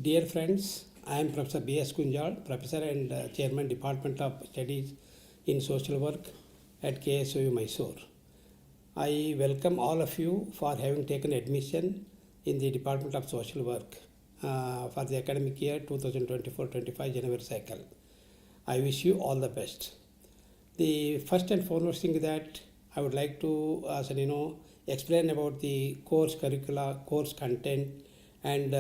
Dear friends, I am Professor B.S. Kunjal, Professor and Chairman Department of Studies in Social Work at KSOU Mysuru. I welcome all of you for having taken admission in the Department of Social Work for the academic year 2024-25 January cycle. I wish you all the best. The first and foremost thing that I would like to explain about the course curricula, course content, and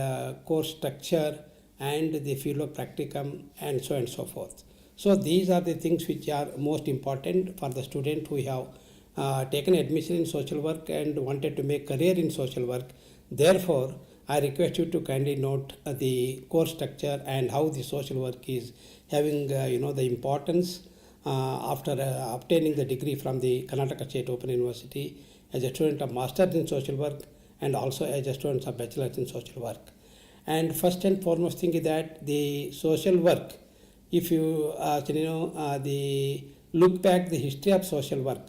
course structure, and the fieldwork practicum, and so on and so forth. So these are the things which are most important for the student who have taken admission in social work and wanted to make career in social work. Therefore, I request you to kindly note the course structure and how the social work is having the importance after obtaining the degree from the Karnataka State Open University as a student of Masters in Social Work and also as a student of Bachelor in Social Work. And first and foremost thing is that the social work, if you the look back the history of social work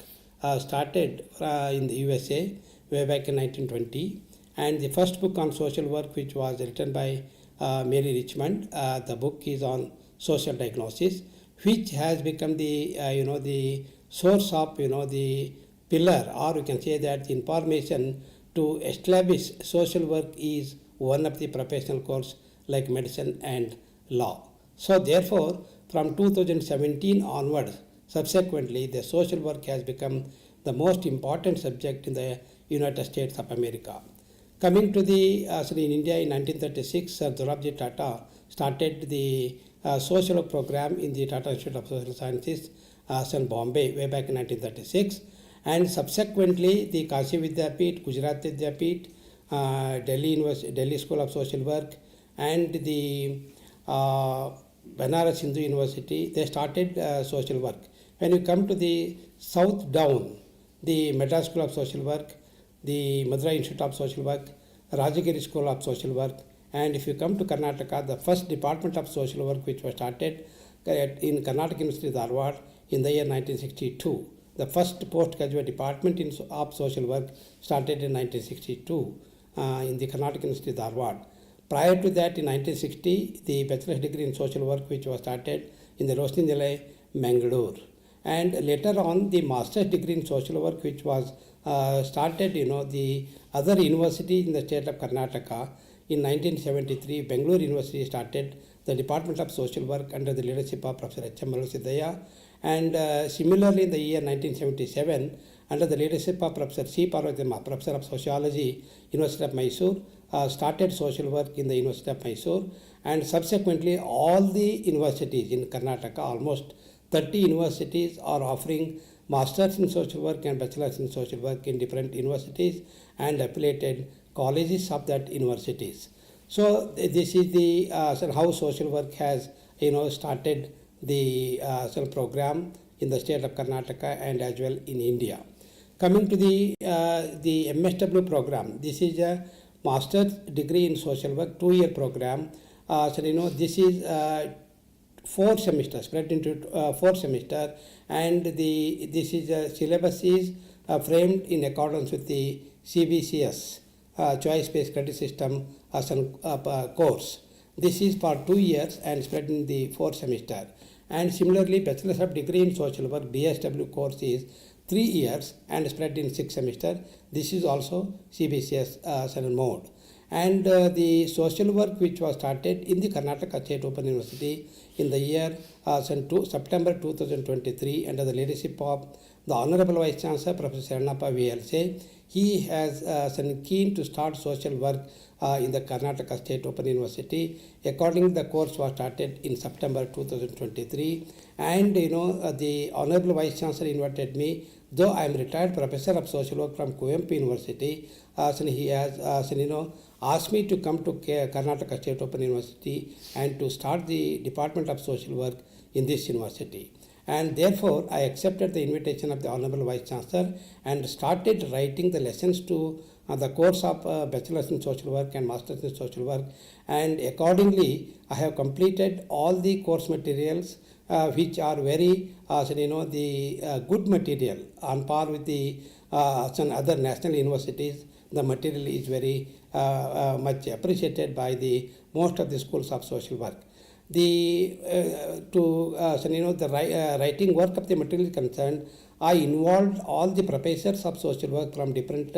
started in the USA way back in 1920, and the first book on social work, which was written by Mary Richmond, the book is on social diagnosis, which has become the the source of the pillar, or you can say that the information to establish social work is one of the professional course like medicine and law. So therefore, from 2017 onwards, subsequently, the social work has become the most important subject in the United States of America. Coming to the in India in 1936, Sir Dorabji Tata started the social work program in the Tata Institute of Social Sciences, in Bombay, way back in 1936. And subsequently, the Kashi Vidyapeeth, Gujarat Vidyapeeth, Delhi School of Social Work, and the Banaras Hindu University, they started social work. When you come to the south down, the Madras School of Social Work, the Madurai Institute of Social Work, Rajagiri School of Social Work, and if you come to Karnataka, the first department of social work which was started in Karnataka University, Dharwad, in the year 1962. The first postgraduate department of social work started in 1962 in the Karnataka University, Dharwad. Prior to that, in 1960, the bachelor's degree in social work, which was started in the Roshni Nilay, Mangalore. And later on, the master's degree in social work, which was started, the other universities in the state of Karnataka. In 1973, Bangalore University started the Department of Social Work under the leadership of Professor H.M. Siddhaya. And similarly, in the year 1977, under the leadership of Professor C. Parvatama, Professor of Sociology, University of Mysuru, started social work in the University of Mysuru. And subsequently, all the universities in Karnataka, almost 30 universities, are offering Masters in Social Work and Bachelors in Social Work in different universities and affiliated colleges of that universities. So this is the how social work has started the program in the state of Karnataka and as well in India. Coming to the MSW program, this is a master's degree in social work, 2-year program. This is 4 semesters, spread into 4 semesters, and this is syllabus is framed in accordance with the CBCS, choice-based credit system as a course. This is for 2 years and spread in the 4th semester. And similarly, Bachelor's of Degree in Social Work, BSW course is 3 years and spread in 6 semester. This is also CBCS mode. And the social work which was started in the Karnataka State Open University in the year September 2023 under the leadership of the Honorable Vice Chancellor Professor Sharnappa VLC. He has keen to start social work in the Karnataka State Open University. Accordingly, the course was started in September 2023. And the Honorable Vice Chancellor invited me, though I am retired Professor of Social Work from Kuvempu University. He has asked me to come to Karnataka State Open University and to start the Department of Social Work in this university. And therefore, I accepted the invitation of the Honorable Vice Chancellor and started writing the lessons to the course of Bachelor's in Social Work and Master's in Social Work. And accordingly, I have completed all the course materials which are very, the good material on par with the some other national universities. the material is very much appreciated by the most of the schools of social work. The writing work of the material is concerned, I involved all the professors of social work from different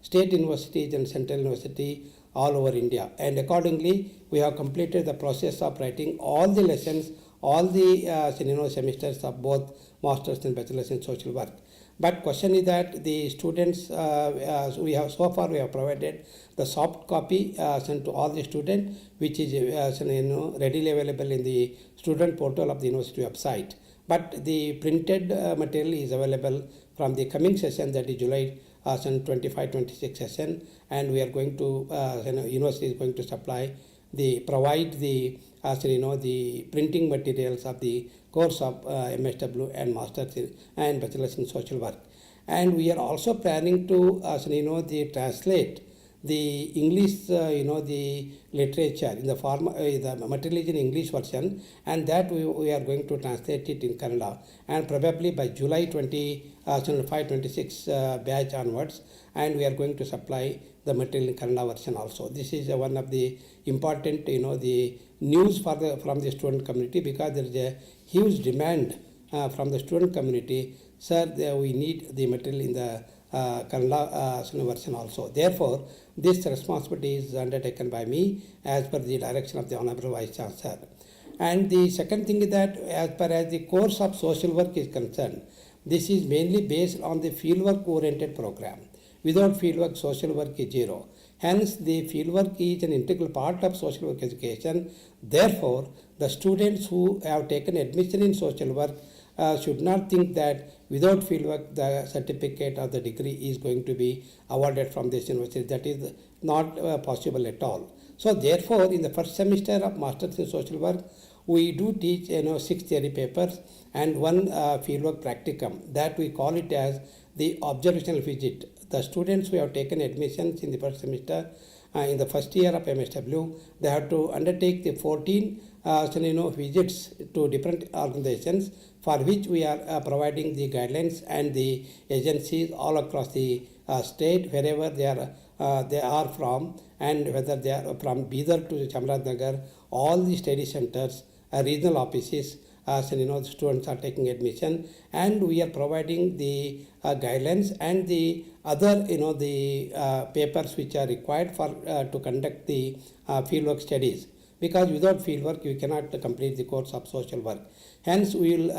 state universities and central university all over India, and accordingly we have completed the process of writing all the lessons, all the semesters of both masters and bachelors in social work. But question is that the students, we have provided the soft copy sent to all the students, which is readily available in the student portal of the university website. But the printed material is available from the coming session, that is July 25-26 session, and we are going to university is going to provide the the printing materials of the course of MSW and Masters and Bachelors in Social Work. And we are also planning to translate the English the literature in the form the material is in English version, and that we are going to translate it in Kannada, and probably by July 25-26 batch onwards, and we are going to supply the material in Kannada version also. This is one of the important the news from the student community, because there is a huge demand from the student community. Sir, we need the material in the Kannada version also. Therefore, this responsibility is undertaken by me as per the direction of the Honorable Vice Chancellor. And the second thing is that as far as the course of social work is concerned, this is mainly based on the fieldwork oriented program. Without fieldwork, social work is zero. Hence, the fieldwork is an integral part of social work education. Therefore, the students who have taken admission in social work should not think that without fieldwork the certificate or the degree is going to be awarded from this university. That is not possible at all. So therefore, in the first semester of Masters in Social Work, we do teach 6 theory papers and 1 fieldwork practicum. That we call it as the observational visit. The students who have taken admissions in the first semester, in the first year of MSW, they have to undertake the 14 visits to different organizations, for which we are providing the guidelines and the agencies all across the state, wherever they are from, and whether they are from Bidar to Chamarajanagar, all the study centers, regional offices, the students are taking admission, and we are providing the guidelines and the other the papers which are required for to conduct the fieldwork studies, because without fieldwork you cannot complete the course of social work. Hence, we will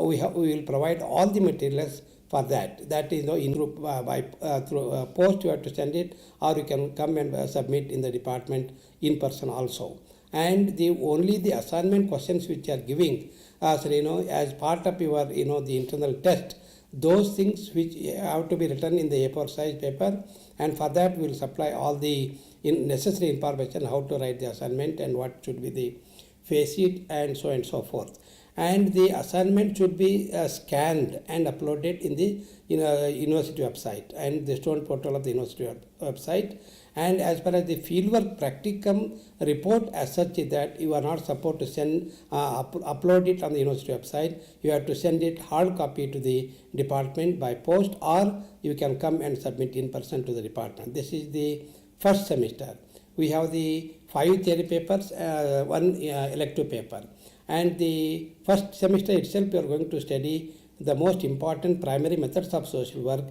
we will provide all the materials for that. That is in group by through post you have to send it, or you can come and submit in the department in person also. And only the assignment questions which are giving as part of your the internal test, those things which have to be written in the A4 size paper, and for that we will supply all the necessary information, how to write the assignment and what should be the face sheet and so forth. And the assignment should be scanned and uploaded in the university website and the student portal of the university website. And as far as the fieldwork practicum report as such is that you are not supposed to send upload it on the university website. You have to send it hard copy to the department by post, or you can come and submit in person to the department. This is the first semester. We have the 5 theory papers, 1 elective paper. And the first semester itself we are going to study the most important primary methods of social work,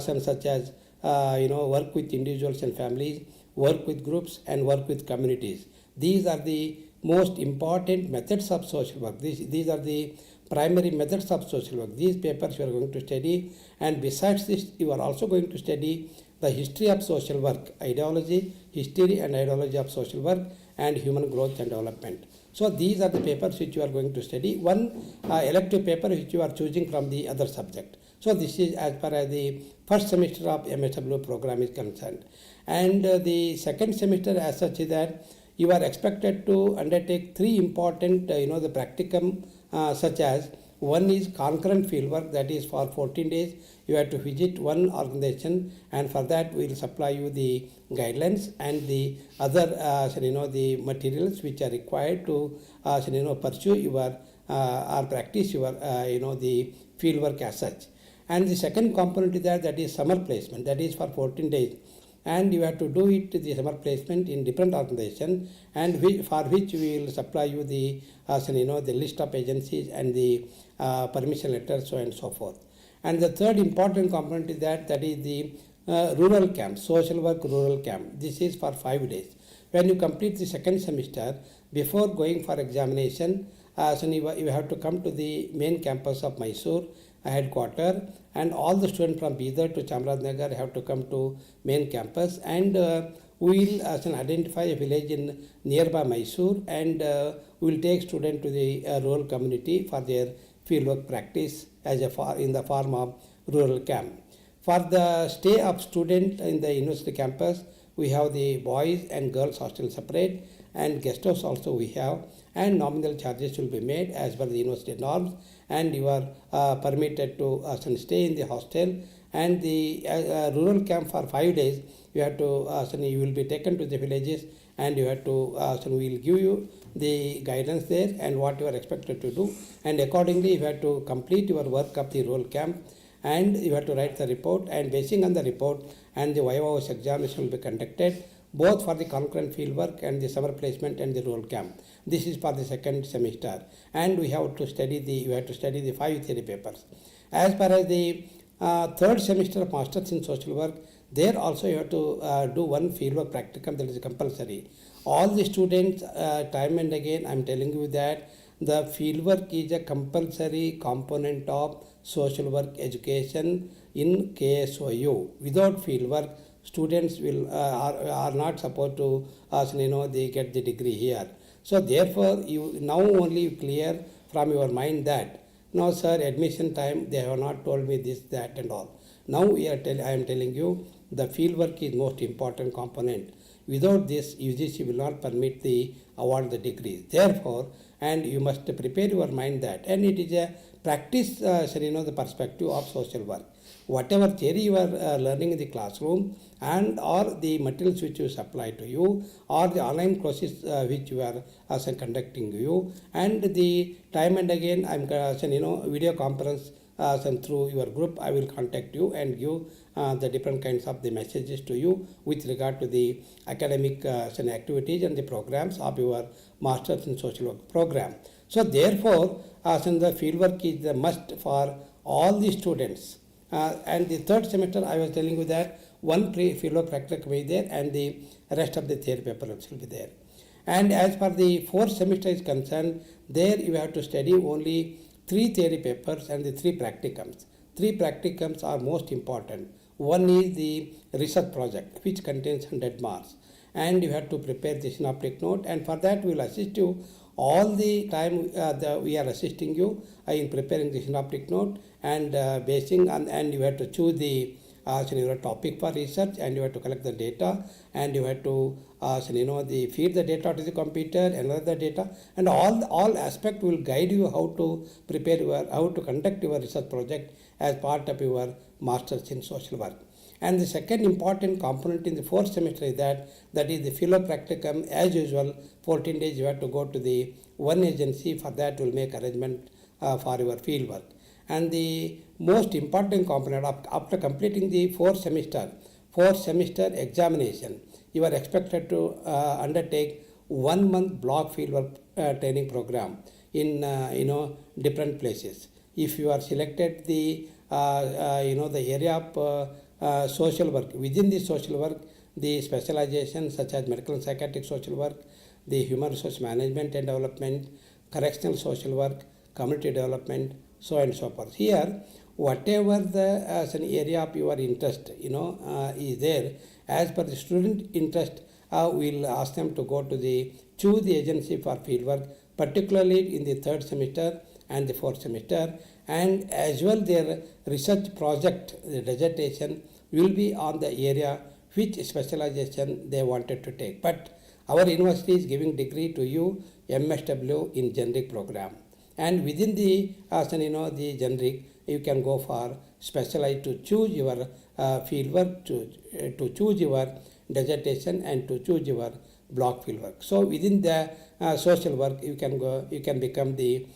such as work with individuals and families, work with groups, and work with communities. These are the most important methods of social work. These are the primary methods of social work. These papers you are going to study, and besides this you are also going to study the history of social work, history and ideology of social work, and human growth and development. So these are the papers which you are going to study. 1 elective paper which you are choosing from the other subject. So this is as far as the first semester of MSW program is concerned. And the second semester as such is that you are expected to undertake 3 important the practicum, such as 1 is concurrent fieldwork, that is for 14 days you have to visit 1 organization, and for that we will supply you the guidelines and the other the materials which are required to pursue your or practice your the fieldwork as such. And the second component is that is summer placement, that is for 14 days. And you have to do it, the summer placement in different organizations, and for which we will supply you the, the list of agencies and the permission letters, so and so forth. And the third important component is that is the rural camp, social work rural camp. This is for 5 days. When you complete the second semester, before going for examination, you have to come to the main campus of Mysuru headquarters, and all the students from Bidar to Chamarajanagar have to come to main campus, and we will identify a village in nearby Mysuru, and we will take students to the rural community for their fieldwork practice in the form of rural camp. For the stay of student in the university campus, we have the boys and girls hostel separate, and guest house also we have, and nominal charges will be made as per the university norms, and you are permitted to stay in the hostel. And the rural camp for 5 days, you have to you will be taken to the villages, and you have to we will give you the guidance there and what you are expected to do, and accordingly you have to complete your work of the rural camp, and you have to write the report, and basing on the report and the viva examination will be conducted both for the concurrent field work and the summer placement and the rural camp. This is for the second semester, and you have to study the 5 theory papers. As far as the third semester of masters in social work, there also you have to do one fieldwork practicum, that is compulsory. All the students, time and again I am telling you that the fieldwork is a compulsory component of social work education in KSOU. Without fieldwork, students are not supposed to they get the degree here. So therefore, you now only clear from your mind that, no sir, admission time they have not told me this, that and all. Now I am telling you the fieldwork is most important component. Without this, UGC will not permit the award the degrees. Therefore, and you must prepare your mind that, and it is a practice, the perspective of social work. Whatever theory you are learning in the classroom, and or the materials which you supply to you, or the online courses which you are conducting you, and the time and again I am video conference through your group, I will contact you and give the different kinds of the messages to you with regard to the academic activities and the programs of your Masters in Social Work program. So therefore, the fieldwork is the must for all the students. And the third semester, I was telling you that one fieldwork practicum will be there, and the rest of the theory papers will be there. And as far the fourth semester is concerned, there you have to study only 3 theory papers and the 3 practicums. 3 practicums are most important. One is the research project, which contains 100 marks, and you have to prepare the synoptic note, and for that we will assist you all the time. We are assisting you in preparing the synoptic note, and basing on, and you have to choose the topic for research, and you have to collect the data, and you have to feed the data to the computer, another data, and all aspect will guide you how to prepare how to conduct your research project as part of your Masters in Social Work. And the second important component in the fourth semester is that is the fieldwork practicum. As usual, 14 days you have to go to the one agency. For that will make arrangement for your fieldwork. And the most important component after completing the fourth semester examination, you are expected to undertake 1 month block fieldwork training program in different places. If you are selected the the area of social work, within the social work, the specialization such as medical and psychiatric social work, the human resource management and development, correctional social work, community development, so and so forth. Here, whatever the area of your interest is there, as per the student interest, we'll ask them to go to choose the agency for fieldwork, particularly in the third semester and the fourth semester, and as well their research project, the dissertation will be on the area which specialization they wanted to take. But our university is giving degree to you MSW in generic program, and within the the generic you can go for specialized to choose your fieldwork, to choose your dissertation, and to choose your block fieldwork. So within the social work you can become the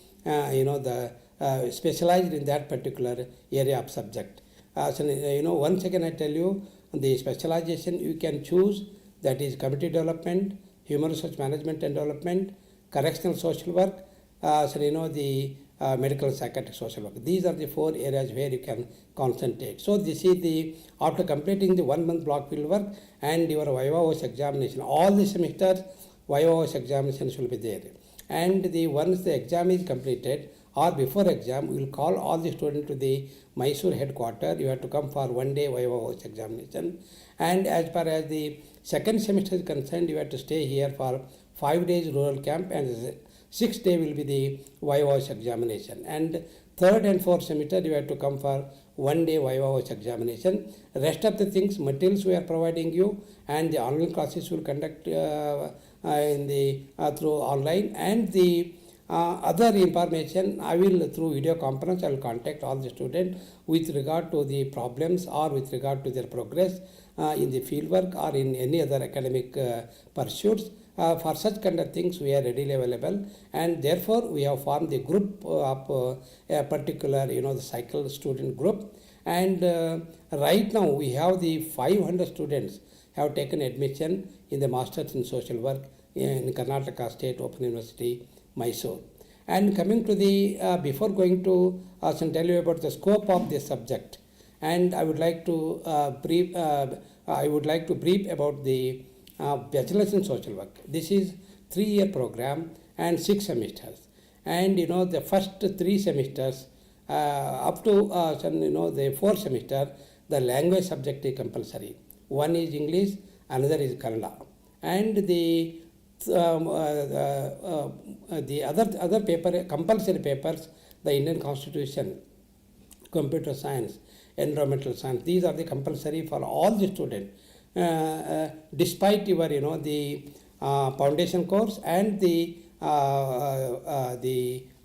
specialized in that particular area of subject. Once again I tell you, the specialization you can choose, that is community development, human resource management and development, correctional social work, the medical psychiatric social work. These are the 4 areas where you can concentrate. So this is the, after completing the 1 month block field work and your Viva examination, all the semesters Viva examinations will be there. And once the exam is completed or before exam, we will call all the students to the Mysuru headquarters. You have to come for 1 day Viva examination. And as far as the second semester is concerned, you have to stay here for 5 days rural camp, and 6th day will be the Viva examination. And third and fourth semester you have to come for 1 day Viva examination. Rest of the things, materials we are providing you, and the online classes will conduct through online, and the other information I will, through video conference, I will contact all the students with regard to the problems or with regard to their progress in the fieldwork or in any other academic pursuits. For such kind of things we are readily available, and therefore we have formed the group of a particular, the cycle student group. And right now we have the 500 students have taken admission in the Masters in Social Work in Karnataka State Open University, Mysuru. And coming to the, before going to tell you about the scope of this subject, and I would like to brief about the Bachelor in Social Work. This is 3-year program and 6 semesters. And the first 3 semesters up to the 4th semester, the language subject is compulsory. One is English, another is Kannada. And the other paper, compulsory papers, the Indian Constitution, computer science, environmental science, these are the compulsory for all the students. Despite your the foundation course and the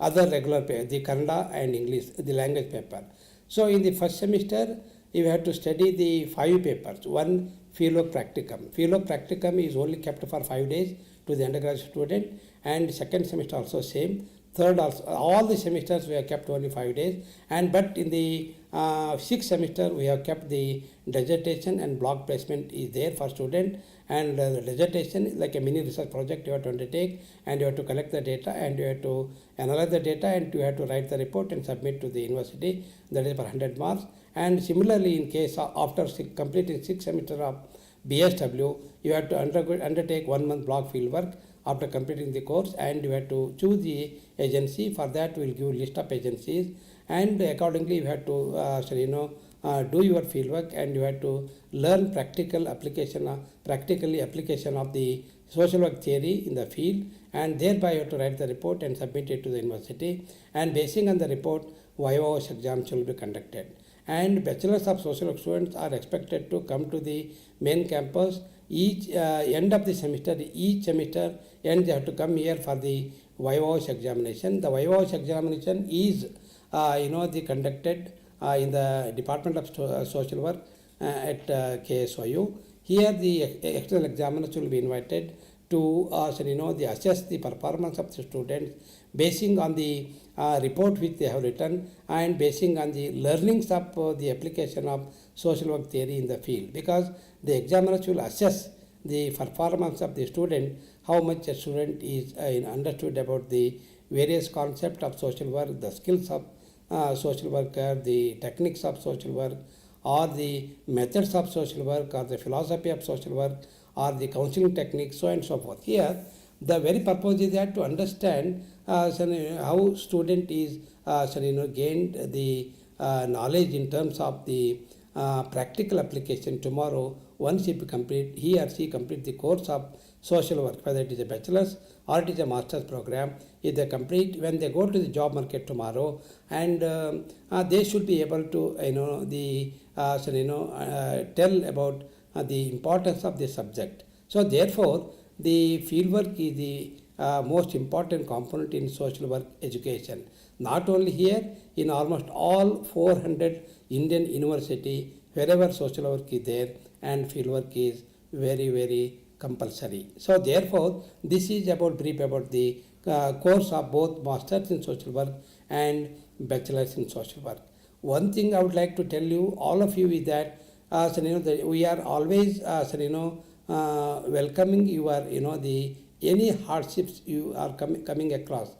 other regular paper, the Kannada and English, the language paper. So in the first semester you have to study the 5 papers. One, Fieldwork practicum. Fieldwork practicum is only kept for 5 days to the undergraduate student, and second semester also same. Third also, all the semesters we have kept only 5 days, and but in the 6th semester we have kept the dissertation and block placement is there for student. And the dissertation is like a mini research project you have to undertake, and you have to collect the data, and you have to analyze the data, and you have to write the report and submit to the university. That is for 100 marks. And similarly, in case after completing 6th semester of BSW, you have to undertake 1 month block field work after completing the course, and you have to choose the agency. For that we will give list of agencies, and accordingly you have to do your field work, and you have to learn practically application of the social work theory in the field, and thereby you have to write the report and submit it to the university, and basing on the report Viva exams will be conducted. And bachelors of social work students are expected to come to the main campus each end of the semester. Each semester end they have to come here for the Viva examination. The Viva examination is conducted in the Department of Social Work at KSOU. Here the external examiners will be invited to assess the performance of the students basing on the report which they have written, and basing on the learnings of the application of social work theory in the field, because the examiners will assess the performance of the student, how much a student is understood about the various concepts of social work, the skills of social worker, the techniques of social work, or the methods of social work, or the philosophy of social work, or the counseling techniques, so on and so forth. Here the very purpose is that to understand how student is gained the knowledge in terms of the practical application tomorrow. Once he or she complete the course of social work, whether it is a bachelor's or it is a master's program, if they complete, when they go to the job market tomorrow, and they should be able to tell about the importance of this subject. So therefore the fieldwork is the most important component in social work education. Not only here, in almost all 400 Indian university, wherever social work is there, and fieldwork is very, very compulsory. So therefore this is about brief about the course of both masters in social work and bachelors in social work. One thing I would like to tell you, all of you, is that we are always welcoming your any hardships you are coming across,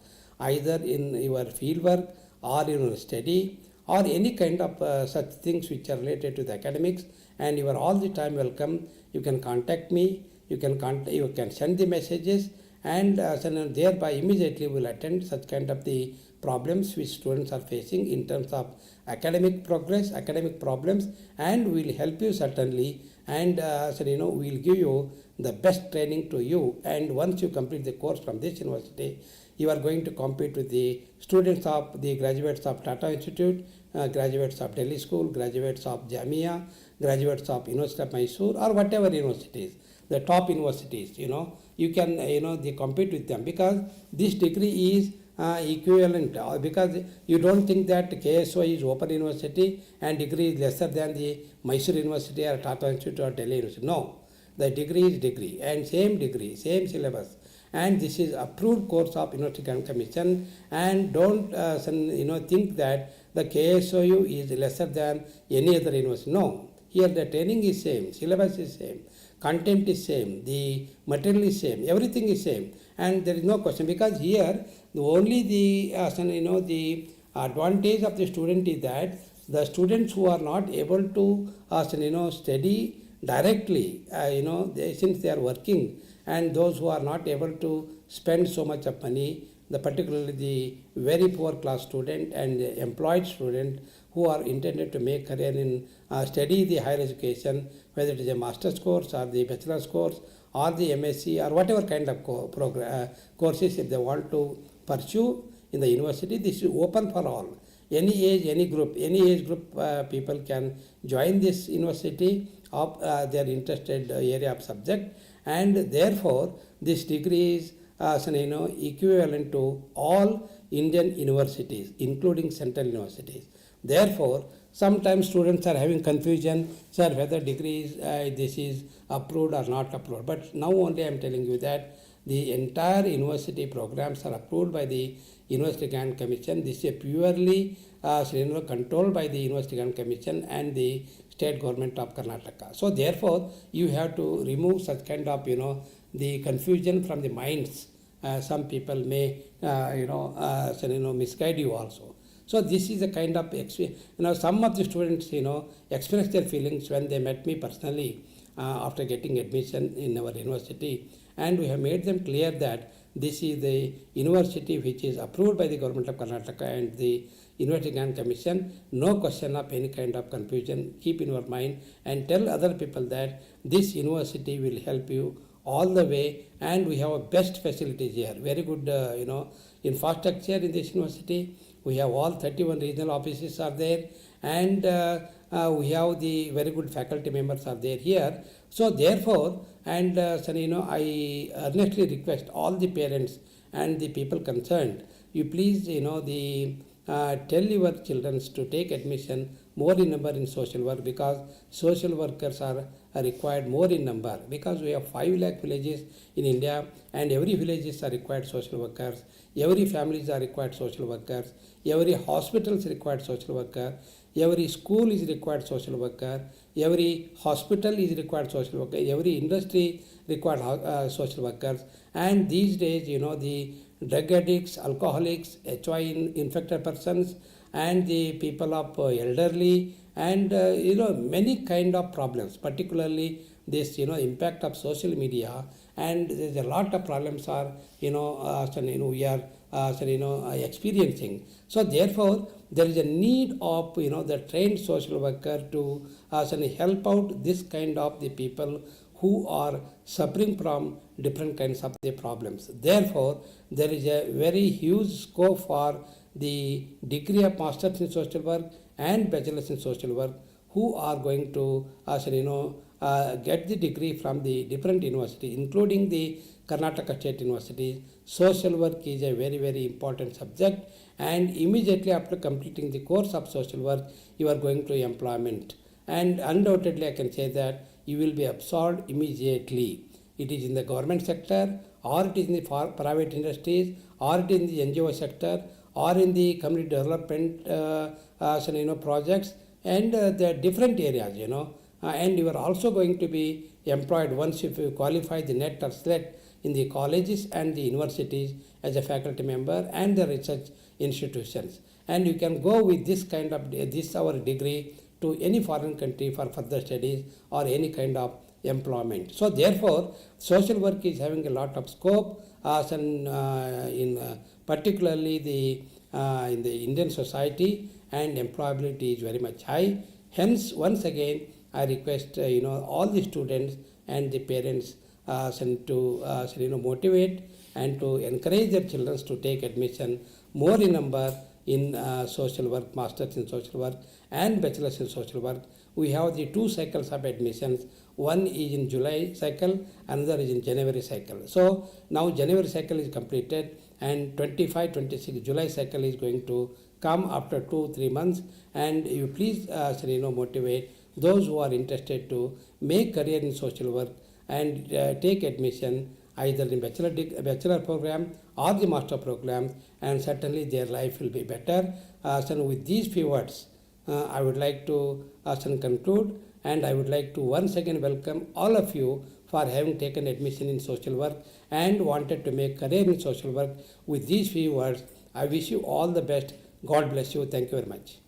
either in your field work or in your study or any kind of such things which are related to the academics, and you are all the time welcome. You can contact me, you can send the messages, and thereby immediately will attend such kind of the problems which students are facing in terms of academic progress, academic problems, and we will help you certainly, and we will give you the best training to you. And once you complete the course from this university, you are going to compete with the students of the graduates of Tata Institute, graduates of Delhi School, graduates of Jamia, graduates of University of Mysuru, or whatever universities, the top universities. You can they compete with them, because this degree is equivalent, because you don't think that KSOU is open university and degree is lesser than the Mysuru University or Tata Institute or Delhi University. No, the degree is degree, and same degree, same syllabus, and this is approved course of University Grant Commission. And don't think that the KSOU is lesser than any other university. No, here the training is same, syllabus is same, content is same, the material is same, everything is same, and there is no question, because here only the the advantage of the student is that the students who are not able to study directly, since they are working, and those who are not able to spend so much of money, particularly the very poor class student and the employed student who are intended to make career in study the higher education, whether it is a master's course or the bachelor's course or the MSc or whatever kind of courses, if they want to pursue in the university, this is open for all. Any age, any age group people can join this university of their interested area of subject, and therefore this degree is equivalent to all Indian universities, including central universities. Therefore, sometimes students are having confusion, sir, whether degrees this is approved or not approved. But now only I am telling you that the entire university programs are approved by the University Grant Commission. This is purely controlled by the University Grant Commission and the state government of Karnataka. So therefore, you have to remove such kind of the confusion from the minds. Some people may misguide you also. So this is a kind of some of the students expressed their feelings when they met me personally after getting admission in our university, and we have made them clear that this is the university which is approved by the government of Karnataka and the University Grant Commission. No question of any kind of confusion. Keep in your mind and tell other people that this university will help you all the way, and we have a best facilities here. Very good infrastructure in this university. We have all 31 regional offices are there, and we have the very good faculty members are there here. So therefore, and I earnestly request all the parents and the people concerned, you please tell your children to take admission more in number in social work, because social workers are required more in number, because we have 5 lakh villages in India, and every villages are required social workers, every families are required social workers, every hospital is required social worker, every school is required social worker, every hospital is required social worker, every industry required social workers. And these days the drug addicts, alcoholics, HIV infected persons, and the people of elderly, and many kind of problems, particularly this impact of social media, and there's a lot of problems are we are experiencing. So therefore there is a need of the trained social worker to help out this kind of the people who are suffering from different kinds of the problems. Therefore there is a very huge scope for the degree of masters in social work and bachelors in social work, who are going to get the degree from the different universities, including the Karnataka State Universities. Social work is a very, very important subject, and immediately after completing the course of social work, you are going to employment. And undoubtedly, I can say that you will be absorbed immediately. It is in the government sector, or it is in the private industries, or it is in the NGO sector, or in the community development projects, and there are different areas, and you are also going to be employed once if you qualify the NET or SLET in the colleges and the universities as a faculty member and the research institutions. And you can go with this kind of our degree to any foreign country for further studies or any kind of employment. So therefore, social work is having a lot of scope, particularly in the Indian society, and employability is very much high. Hence, once again, I request all the students and the parents to motivate and to encourage their children to take admission more in number in social work, masters in social work and bachelors in social work. We have the 2 cycles of admissions. One is in July cycle, another is in January cycle. So now January cycle is completed, and 25-26 July cycle is going to come after 2-3 months. And you please motivate those who are interested to make career in social work and take admission either in bachelor program or the master program, and certainly their life will be better. So with these few words, I would like to conclude, and I would like to once again welcome all of you for having taken admission in social work and wanted to make career in social work. With these few words, I wish you all the best. God bless you. Thank you very much.